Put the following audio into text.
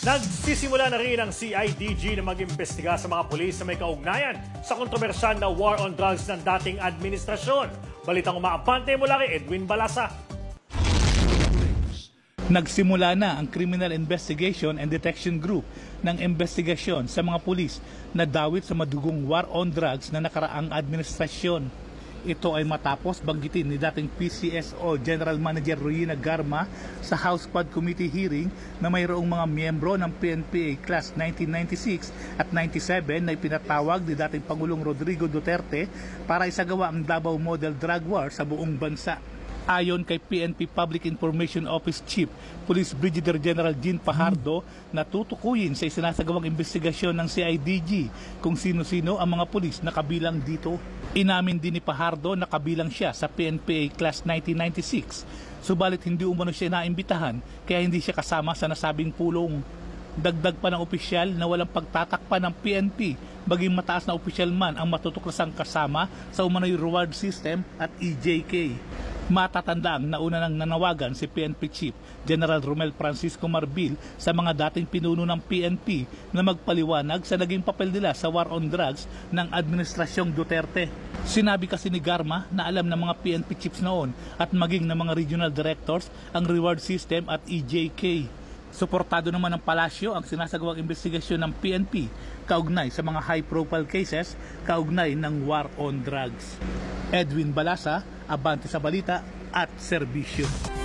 Nagsisimula na rin ang CIDG na mag-imbestiga sa mga pulis na may kaugnayan sa kontrobersyal na war on drugs ng dating administrasyon. Balitang umaabante mula kay Edwin Balasa. Nagsimula na ang Criminal Investigation and Detection Group ng investigasyon sa mga pulis na dawit sa madugong war on drugs na nakaraang administrasyon. Ito ay matapos banggitin ni dating PCSO General Manager Royina Garma sa House Quad Committee hearing na mayroong mga miyembro ng PNPA Class 1996 at 97 na ipinatawag ni dating Pangulong Rodrigo Duterte para isagawa ang Davao Model Drug War sa buong bansa. Ayon kay PNP Public Information Office Chief Police Brigadier General Jean Fajardo, natutukuyin sa isinasagawang investigasyon ng CIDG kung sino-sino ang mga pulis na kabilang dito. Inamin din ni Fajardo na kabilang siya sa PNPA Class 1996, subalit hindi umano siya naimbitahan kaya hindi siya kasama sa nasabing pulong. Dagdag pa ng opisyal na walang pagtatakpan ng PNP, baging mataas na opisyal man ang matutuklasang kasama sa umano'y reward system at EJK. Matatandaang nauna nang nanawagan si PNP Chief General Romel Francisco Marbil sa mga dating pinuno ng PNP na magpaliwanag sa naging papel nila sa war on drugs ng Administrasyong Duterte. Sinabi kasi ni Garma na alam ng mga PNP chiefs noon at maging ng mga regional directors ang reward system at EJK. Suportado naman ng palasyo ang sinasagawang investigasyon ng PNP kaugnay sa mga high-profile cases kaugnay ng war on drugs. Edwin Balasa, Abante sa Balita at Serbisyo.